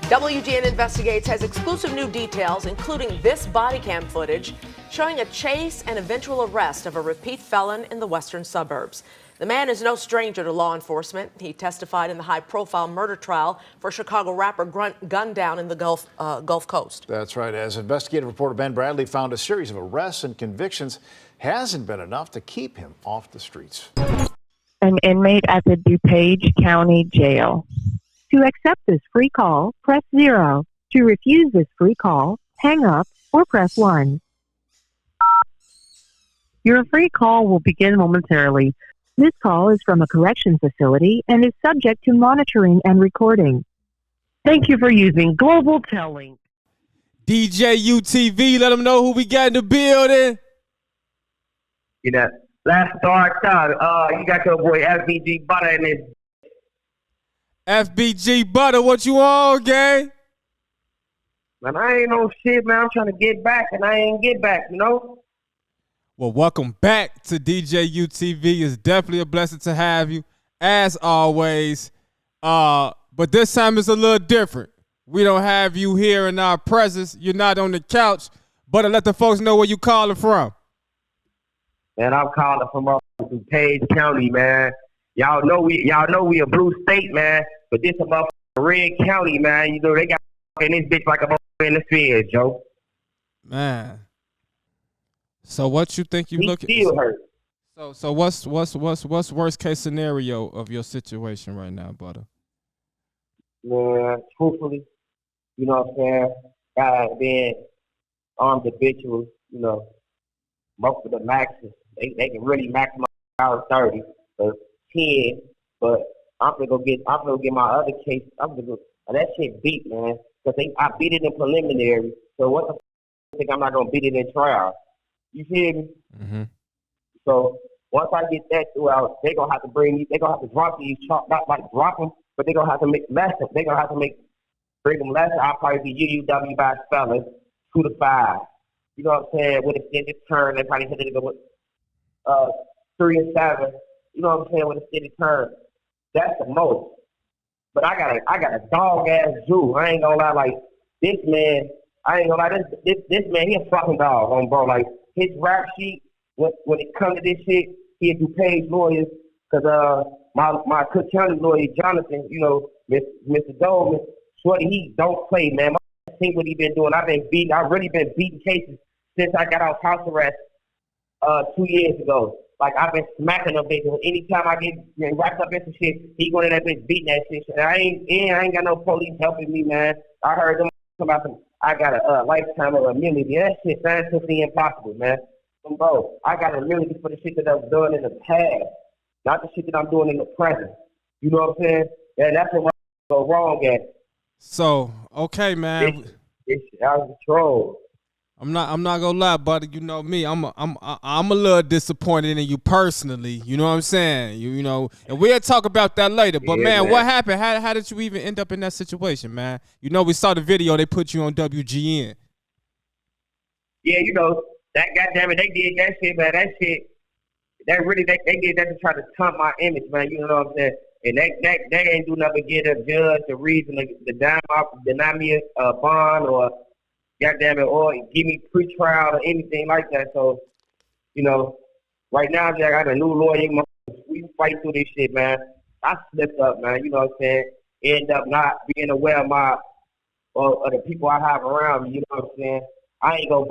WGN Investigates has exclusive new details, including this body cam footage showing a chase and eventual arrest of a repeat felon in the western suburbs. The man is no stranger to law enforcement. He testified in the high-profile murder trial for Chicago rapper gunned down in the Gulf Coast. That's right. As investigative reporter Ben Bradley found, a series of arrests and convictions hasn't been enough to keep him off the streets. An inmate at the DuPage County Jail. To accept this free call, press 0. To refuse this free call, hang up or press 1. Your free call will begin momentarily. This call is from a correction facility and is subject to monitoring and recording. Thank you for using Global Telling. DJ UTV, let them know who we got in the building. You know, last start out, you got your boy FBG Butta in this. FBG Butta, what you on, gang? Man, I ain't no shit, man. I'm trying to get back, and I ain't get back, you know? Well, welcome back to DJ UTV. It's definitely a blessing to have you, as always. But this time it's a little different. We don't have you here in our presence. You're not on the couch. But let the folks know where you calling from. Man, I'm calling from up from Page County, man. Y'all know we a blue state, man. But this a motherfucking red county, man. You know they got in this bitch like a motherfucker in the field, Joe. Man. So what you think you looking? Still hurt. So what's worst case scenario of your situation right now, Butta? Man, truthfully, you know what I'm saying? Guys being armed individuals, you know, most of the maxes, they can really maximize out 30 or 10, but I'm gonna go get my other case. That shit beat, man, because I beat it in preliminary. So what the think I'm not gonna beat it in trial? You feel me? Mm-hmm. So once I get that throughout, they gonna have to drop these not like drop them, but they gonna have to make lesser. They gonna have to bring them lesser. I'll probably be UUW by fellas 2 to 5. You know what I'm saying? With extended term, they probably hit it with 3 and 7. You know what I'm saying? With extended term, that's the most. But I got a dog ass Jew. I ain't gonna lie, like this man. I ain't gonna lie, this man, he a fucking dog, bro. Like his rap sheet, when it comes to this shit, he do page lawyers, cause my Cook County lawyer Jonathan, you know, Mr. Doleman, shorty, he don't play, man. I think what he been doing. I've really been beating cases since I got out house arrest 2 years ago. Like I've been smacking them bitches. Anytime I get wrapped up in some shit, he going to that bitch beating that shit. And I ain't got no police helping me, man. I heard them talking about some. I got a lifetime of immunity. That shit scientifically impossible, man. Bro, I got immunity for the shit that I was doing in the past, not the shit that I'm doing in the present. You know what I'm saying? And that's what I go wrong at. So, okay, man. It's out of control. I'm not gonna lie, buddy. You know me. I'm a little disappointed in you personally. You know what I'm saying? You know, and we'll talk about that later. But yeah, man, what happened? How did you even end up in that situation, man? You know, we saw the video. They put you on WGN. Yeah, you know that. Goddamn it, they did that shit, man. That shit. That really they did that to try to taunt my image, man. You know what I'm saying? And they ain't do nothing but get a judge the reason to deny me a bond or. Goddamn it, or give me pre-trial or anything like that. So, you know, right now, I got a new lawyer. We fight through this shit, man. I slipped up, man. You know what I'm saying? End up not being aware of of the people I have around me. You know what I'm saying? I ain't gonna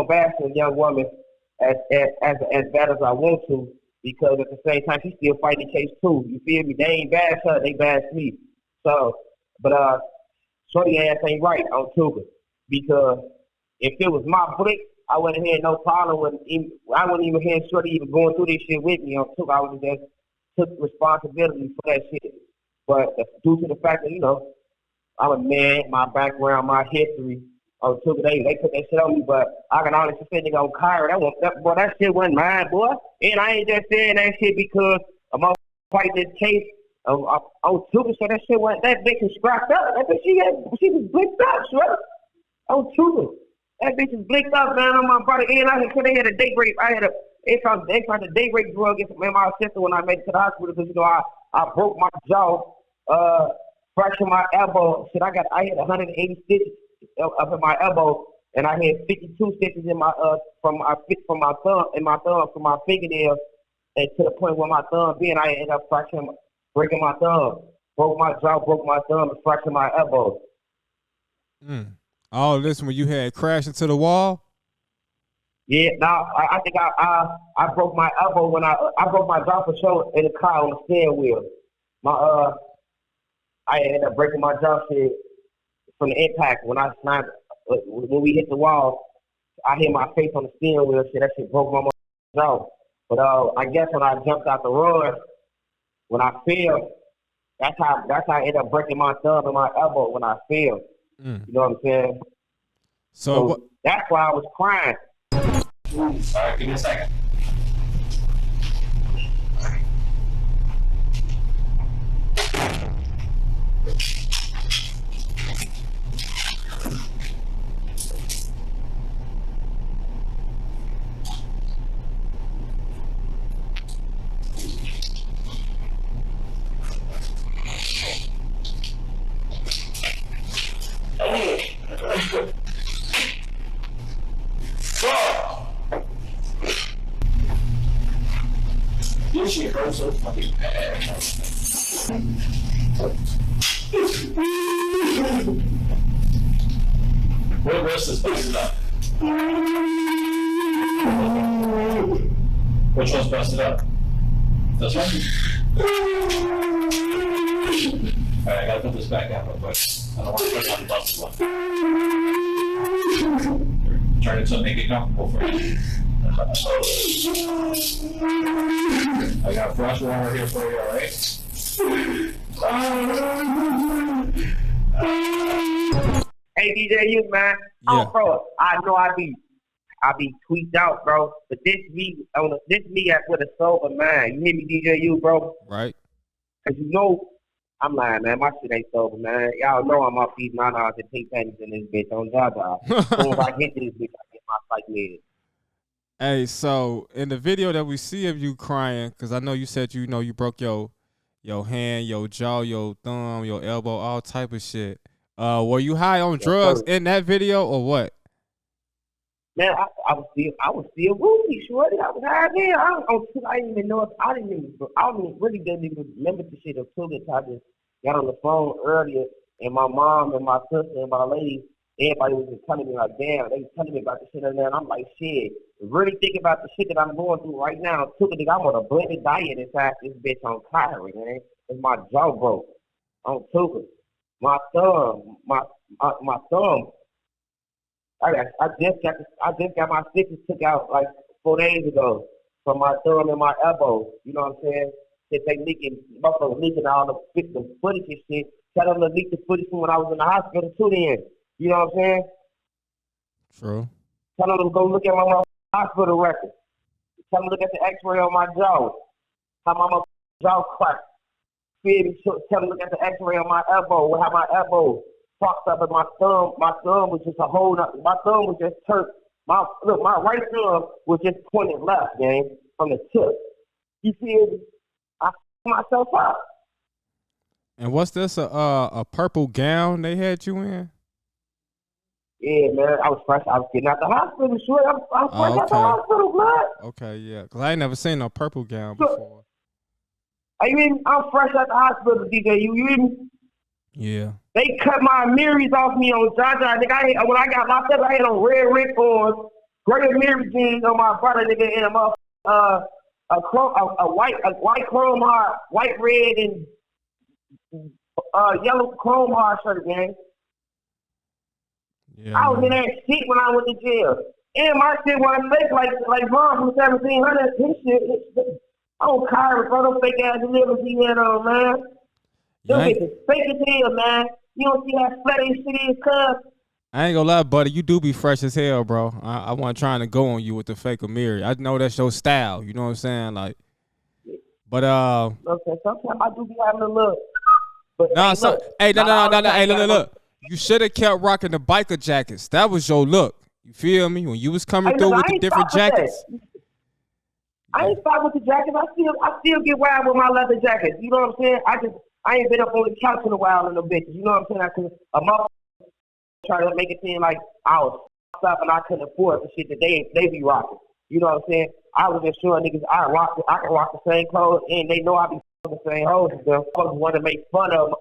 bash a young woman as bad as I want to, because at the same time she's still fighting the case too. You feel me? They ain't bash her, they bash me. So, but shorty ass ain't right on Tuga. Because if it was my blick, I wouldn't have had no problem with it. I wouldn't even have shorty even going through this shit with me on Tuga. I would just took responsibility for that shit. But due to the fact that, you know, I'm a man, my background, my history, on Tuga, they put that shit on me, but I can honestly say they gonna Kyra. That shit wasn't mine, boy. And I ain't just saying that shit because I'm gonna fight this case on Tuga, so that shit wasn't, that bitch was scrapped up. That bitch, she was blicked up, sure. On Tuga. That bitch is blicked up, man, on my brother. And they had a date rape. They tried to date rape drug against my sister when I made it to the hospital because, you know, I broke my jaw fractured my elbow. Shit, I had 180 stitches up in my elbow, and I had 52 stitches in my from my thumb from my fingernail, and to the point where my thumb being, I ended up breaking my thumb, broke my jaw, broke my thumb, and fractured my elbow. All this when you had crashed into the wall? Yeah, now I think I broke my elbow when I broke my jaw for sure in the car on the steering wheel. I ended up breaking my jaw shit from the impact when when we hit the wall. I hit my face on the steering wheel. Shit, that shit broke my jaw. But I guess when I jumped out the road, when I fell, that's how I ended up breaking my thumb and my elbow when I fell. You know what I'm saying? So that's why I was crying. All right, give me a second. This shit hurts so fucking bad. What wrist is busted up? Which one's busted up? This one? Alright, I gotta put this back down real quick. I don't want to put it on the busted one. Turn it so make it comfortable for you. I got fresh water here for you, alright? Hey DJ, you man. Yeah. Oh, bro, I know I be tweaked out, bro. But this me with a sober mind. You hear me, DJ, you, bro? right. Cause you know I'm lying, man. My shit ain't sober, man. Y'all know I'm off these 9 hours and pink panties in this bitch on Jailhouse. As soon as I get to this bitch, I get my psych med. Hey, so in the video that we see of you crying, because I know you said you broke your hand, your jaw, your thumb, your elbow, all type of shit. Were you high on drugs in that video or what? Man, I was still woozy, shorty. I was high there. I didn't even know if I didn't even remember the shit until I just got on the phone earlier, and my mom and my sister and my lady, everybody was just telling me like, damn, they was telling me about the shit, and then I'm like, shit. Really think about the shit that I'm going through right now. I'm on a blended diet inside this bitch on Kyrie, man. It's my jaw broke on Tuka. My thumb. I just got my stitches took out like 4 days ago from my thumb and my elbow. You know what I'm saying? If they leaking all the footage and shit. Tell them to leak the footage from when I was in the hospital too. Then you know what I'm saying? True. Tell them to go look at my hospital record. Tell them to look at the X-ray on my jaw. How my jaw cracked. Tell them to look at the X-ray on my elbow. How my elbow fucked up, and my thumb was just a whole. My thumb was just turned. My right thumb was just pointed left, man, from the tip. You feel me? I f***ed myself up. And what's this? A purple gown they had you in? Yeah, man, I was fresh. I was getting out the hospital. Sure, I was fresh out the hospital, man. Okay, yeah, because I ain't never seen no purple gown before. I mean, I'm fresh out the hospital, DJ. You hear me? Yeah. They cut my mirrors off me on Jaja. Nigga, when I got locked up, I had on red Rick on, gray mirror jeans on my brother, nigga, and a white chrome heart, white, red, and yellow chrome heart shirt, gang. Yeah, I was in that shit when I went to jail. And my shit was fake, like mom from 1700. His shit, oh, Kyrie, bro, those fake ass deliveries he had on, man. Them bitches fake as hell, man. You don't see how flat this shit is, cuz. I ain't gonna lie, buddy. You do be fresh as hell, bro. I wasn't trying to go on you with the fake Amiri. I know that's your style. You know what I'm saying? Like, but okay, sometimes I do be having a look. But no. Hey, look. You should have kept rocking the biker jackets. That was your look. You feel me? When you was coming through with the different jackets. I ain't stop with the jackets. I still get wild with my leather jackets. You know what I'm saying? I ain't been up on the couch in a while in the bitches. You know what I'm saying? I could a motherfucker try to make it seem like I was up and I couldn't afford the shit that they be rocking. You know what I'm saying? I was just showing niggas I can rock the same clothes and they know I be the same hoes and stuff. Motherfuckers want to make fun of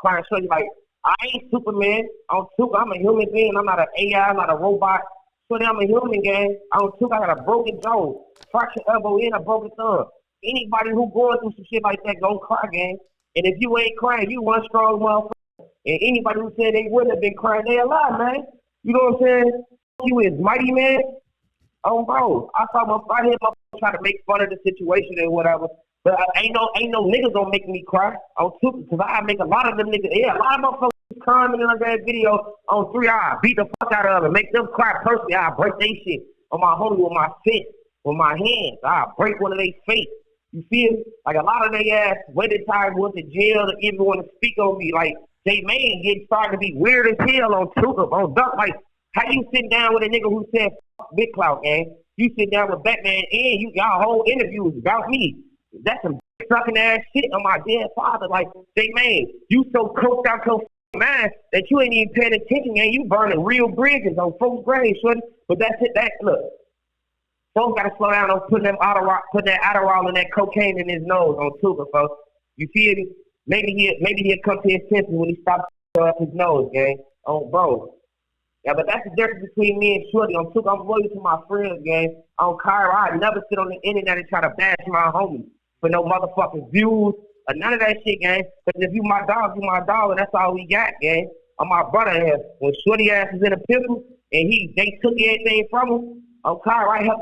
client show you like I ain't Superman. I'm a human being. I'm not an AI. I'm not a robot. So I'm a human, gang. I got a broken jaw, fractured elbow, and a broken thumb. Anybody who going through some shit like that, don't cry, gang. And if you ain't crying, you one strong motherfucker. And anybody who said they wouldn't have been crying, they a lie, man. You know what I'm saying? You is mighty, man. Oh, bro. I hear motherfuckers try to make fun of the situation and whatever. But ain't no niggas gonna make me cry on Tuka, because I make a lot of them niggas. Yeah, a lot of motherfuckers commenting on that video on 3 hours, beat the fuck out of them, make them cry personally. I break they shit on my homie with my fist, with my hands. I break one of their face. You feel me? Like a lot of they ass waited time went to jail to even want to speak on me. Like J Mane getting started to be weird as hell on Tuka, on Duck. Like how you sit down with a nigga who said fuck Big Clout, gang? You sit down with Batman and y'all whole interview is about me. That's some sucking ass shit on my dead father. Like, J Mane, you so coked out your mind that you ain't even paying attention, and you burning real bridges on folks' graves, shorty. But that's it. Look, folks gotta slow down on putting that Adderall and that cocaine in his nose on Tuka, folks. You feel me? Maybe he'll come to his senses when he stops up his nose, gang. Oh, bro. Yeah, but that's the difference between me and Shorty. On Tuka, I'm loyal to my friends, gang. On Kyra, I never sit on the internet and try to bash my homies for no motherfucking views or none of that shit, gang. Because if you my dog, and that's all we got, gang. On my brother ass, when Shorty ass is in a pickle and they took everything from him, on Kyra, I help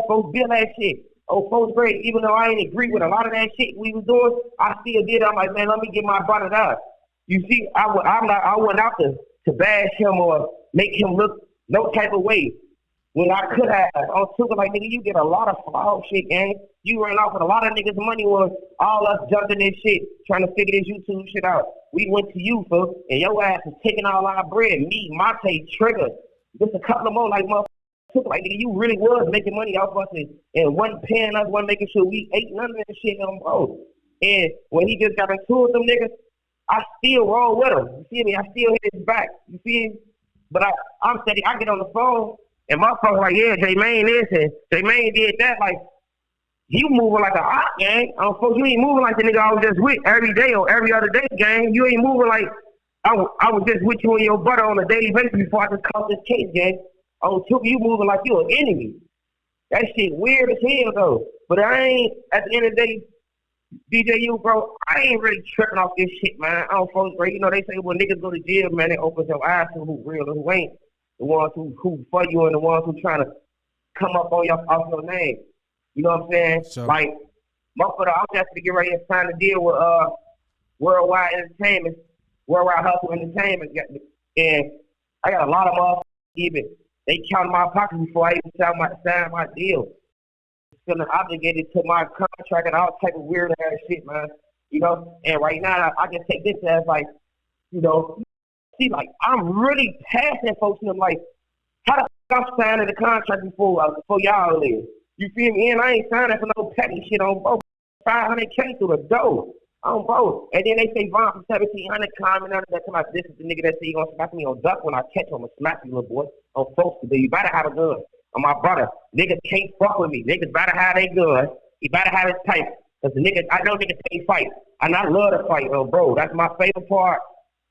folks build that shit. Oh, folks great. Even though I ain't agree with a lot of that shit we was doing, I still did. I'm like, man, let me get my brother that. You see, I went out to bash him or make him look no type of way. When I could have, on Tuka, like, nigga, you get a lot of flawed shit, gang. You ran off with a lot of niggas' money when all us jumped in this shit, trying to figure this YouTube shit out. We went to you, folks, and your ass is taking all our bread. Me, Monte, Trigger, just a couple of more, like, motherfuckers. Like, nigga, you really was making money off us and wasn't paying us, wasn't making sure we ate none of that shit on bro. And when he just got into with them niggas, I still roll with him. You feel me? I still hit his back. You feel me? But I'm steady. I get on the phone, and my phone like, yeah, J Mane this, and J Mane did that. Like, you moving like a hot gang. I'm supposed you ain't moving like the nigga I was just with every day or every other day, gang. You ain't moving like I was just with you and your brother on a daily basis before I just caught this case, gang. On Tuka, you moving like you an enemy. That shit weird as hell, though. But I ain't, at the end of the day, DJU, bro, I ain't really tripping off this shit, man. I don't folks, bro. You know, they say when niggas go to jail, man, they open your eyes to who real and who ain't. The ones who for you and the ones who trying to come up on off your name. You know what I'm saying? Sure. Like, motherfucker, I'm just to get ready to sign a deal with Worldwide Entertainment, Worldwide Hustle Entertainment. And I got a lot of motherfuckers even. They counted my pockets before I even signed my deal. Feeling obligated to my contract and all type of weird ass shit, man. You know? And right now, I just take this as like, you know, see, like, I'm really passing folks to them, like, how the fuck I'm signing the contract before y'all is? You feel me? And I ain't signing for no petty shit on both. 500K through the door. On both. And then they say Vaughn for 1,700 comment out of that. Come this is the nigga that say he gonna smack me on duck when I catch him. I'm gonna smack you, little boy. On folks today. You better have a gun. On my brother. Niggas can't fuck with me. Niggas better have their gun. He better have his type. Cause the niggas, I know niggas can't fight. And I love to fight, bro. That's my favorite part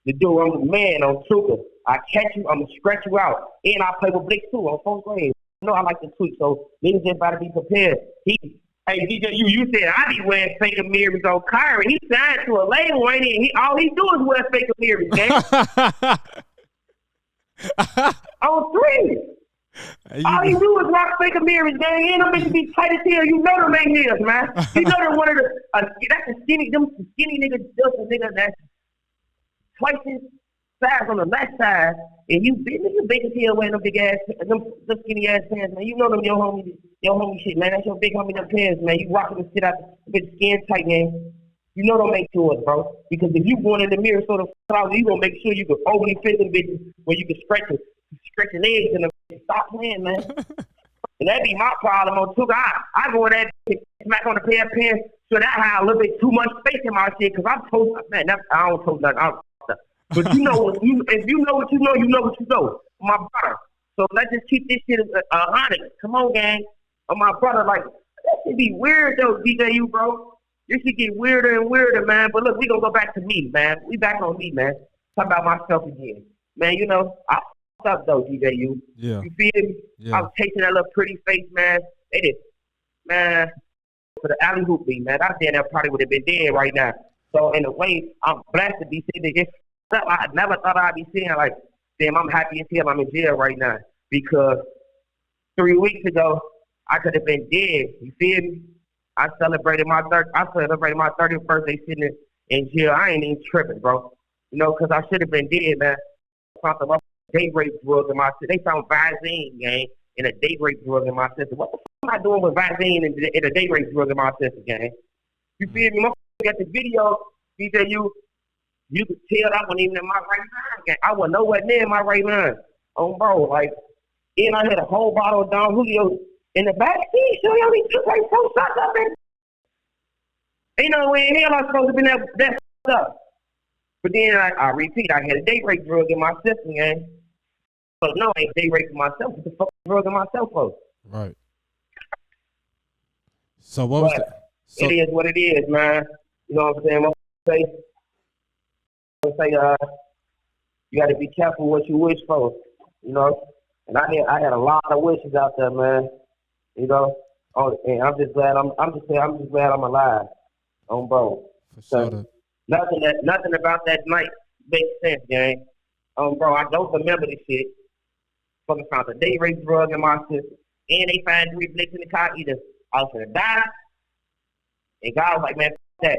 to do. I'm the man on Tuka. I catch you, I'm gonna scratch you out. And I play with Blix too on folks grade. You know I like to tweet, so niggas just better be prepared. Hey, DJ, you said I be wearing fake mirrors on Kyrie. He signed to a label, ain't he? All he do is wear fake mirrors, man. On three. All he do is rock fake mirrors, man. Ain't no bitch be tight as hell. You know them ain't his, man. You know they're one of the, that's a skinny niggas, just a nigga that's twice his size on the left side. And you big as hell wearing them big ass, them skinny ass pants, man. You know them your homie shit, man. That's your big homie them pants, man. You rocking the shit out the bitch skin tight, man. You know don't make to us, bro. Because if you going in the mirror sort of out, you gonna make sure you can overly fit them bitches where you can stretch your legs and stop playing, man. And that be my problem on Tuka. I go in that bitch, smack on the pair of pants, So that had a little bit too much space in my shit because I'm told, man, I don't told nothing. But you know what if you know what you know, you know what you know. My brother. So let's just keep this shit 100. Come on, gang. Oh, my brother, like, that should be weird though, DJU, bro. This should get weirder and weirder, man. But look, we gonna go back to me, man. We back on me, man. Talk about myself again. Man, you know, I f***ed up though, DJU. Yeah. You feel me? Yeah. I was chasing that little pretty face, man. They did, man, for the alley hoop league, man. I said that probably would have been dead right now. So in a way, I'm blessed to be sitting there. I never thought I'd be sitting like, damn, I'm happy as hell I'm in jail right now. Because 3 weeks ago, I could have been dead. You feel me? I celebrated my 30th birthday sitting in jail. I ain't even tripping, bro. You know, because I should have been dead, man. Found some date rape drug in my system. They found Visine, gang, in a date rape drug in my system. What the fuck am I doing with Visine and a date rape drug in my system, gang? You feel me? Got the video, DJU. You could tell that wasn't even in my right mind, gang. I was nowhere near my right mind. Oh, bro, like, and I had a whole bottle of Don Julio in the back seat. So y'all took like 4 shots up there. Ain't no way in hell I'm supposed to be that up. But then I repeat, I had a date rape drug in my system, gang. But no, I ain't date raping myself. What the fuck drug in myself for? Right. So what was the, it is what it is, man. You know what I'm saying? I'm say you got to be careful what you wish for, you know. And I had a lot of wishes out there, man. You know. Oh, and I'm just glad I'm glad I'm alive. Bro. for So, sure. nothing about that night makes sense, gang. Bro, I don't remember this shit. Fucking found a date rape drug in my system, and they found 3 blicks in the car. Either I was gonna die, and God was like, man, f that.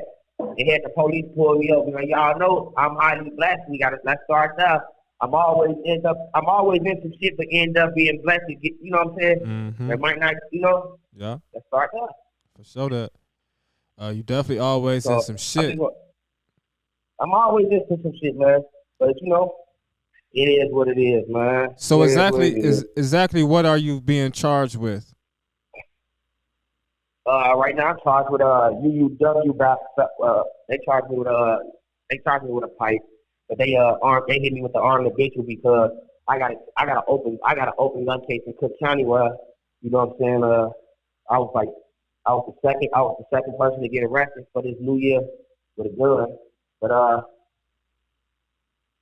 They had the police pull me up. Like, y'all know I'm highly blessed. Let's start there. I'm always in some shit, but end up being blessed. You know what I'm saying? Mm-hmm. It might not, you know. Yeah. Let's start there. For sure that. You definitely always in some shit. I'm always into some shit, man. But you know, it is what it is, man. So exactly what are you being charged with? Right now I'm charged with UUW. They charged me with a pipe, but they hit me with the armed habitual because I got an open gun case in Cook County where, you know what I'm saying, I was the second person to get arrested for this New Year with a gun, but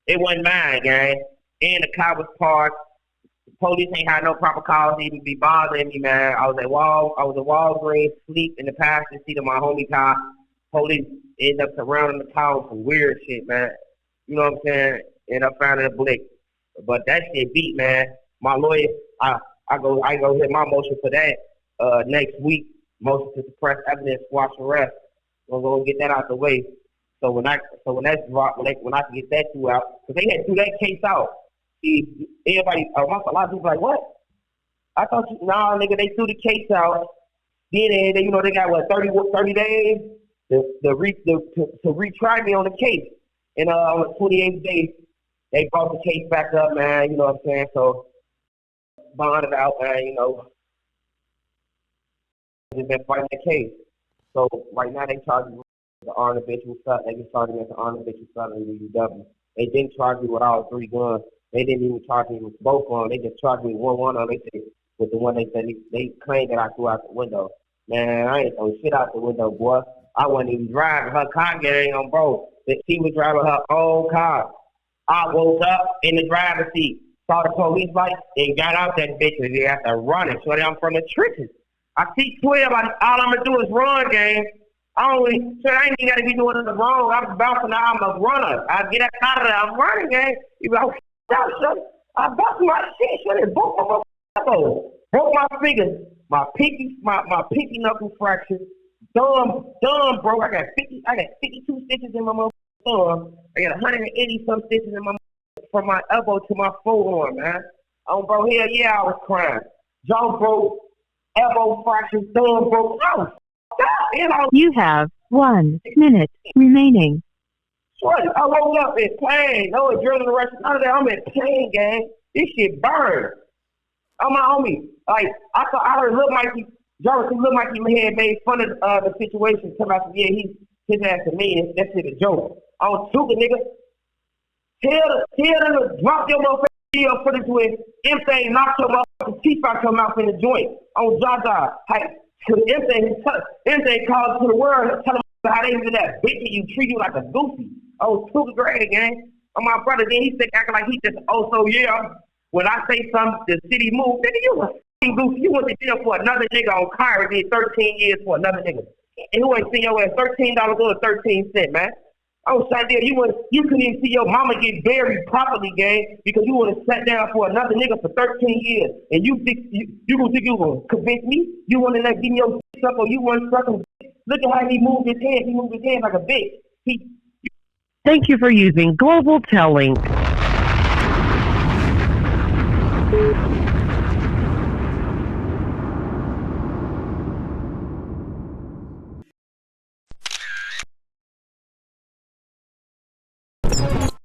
it wasn't mine, gang. And the car was parked. The police ain't had no proper cause to even be bothering me, man. I was at Walgreens, sleep in the passenger seat of my homie car. Police ended up surrounding the car with some weird shit, man. You know what I'm saying? And I found it a blick. But that shit beat, man. My lawyer, I go hit my motion for that next week. Motion to suppress evidence, squash arrest. We're gonna get that out the way. So when that's dropped, when I can get that two out, because they had to do that case out. See, everybody, a lot of people like, what? I thought nigga, they threw the case out. Then they got what 30 days to retry me on the case. And on the 28th day, they brought the case back up, man. You know what I'm saying? So bonded out, man. You know, just been fighting the case. So right now they charge me with the armed habitual stuff. They just charge me with the armed habitual stuff in the UW. They didn't charge me with all 3 guns. They didn't even charge me with both of them. They just charged me with one of them. They said with the one they said they claimed that I threw out the window. Man, I ain't throw shit out the window, boy. I wasn't even driving. Her car gang on bro. She was driving her own car. I woke up in the driver's seat, saw the police light, and got out that bitch and they had to run it. So I'm from the trenches. I see 12. All I'm gonna do is run, gang. I ain't even gotta be doing nothing wrong. I'm bouncing out. I'm a runner. I get out of there. I'm running, gang. You know, I bust my shit. Shut it. Broke my fingers. My pinky knuckle fractured. Thumb, bro. I got 52 stitches in my thumb. I got 180 some stitches in my from my elbow to my forearm, man. Bro, hell yeah, I was crying. Jaw broke, elbow fractured, thumb broke. You have 1 minute remaining. I woke up in pain. No adrenaline rush. None of that. I'm in pain, gang. This shit burned. I'm my homie. Like I heard Lil Mikey Jarvis, Lil Mikey had made fun of the situation. Come out, yeah, his ass to me, and that shit a joke. On Tuka, nigga. Tell them to drop your motherfucking video footage with M-Thing, knock your motherfucking teeth out your mouth in the joint. On Jaja. M-Thing calls to the world, tell them how they do that bitch and you treat you like a goofy. Oh, Tuka great, gang. On my brother, then he said acting like he just, oh, so yeah. When I say something, the city moved, nigga, you a f***ing goofy. You went to jail for another nigga on Kyrie, did 13 years for another nigga. And who ain't seen your ass $13 go to 13 cents, man. Oh, Shadell, you couldn't even see your mama get buried properly, gang, because you would have sat down for another nigga for 13 years. And you think you gonna convince me? You wanna give me your shit up or you want something? Look at how he moved his hand. He moved his hand like a bitch. Thank you for using Global Telling.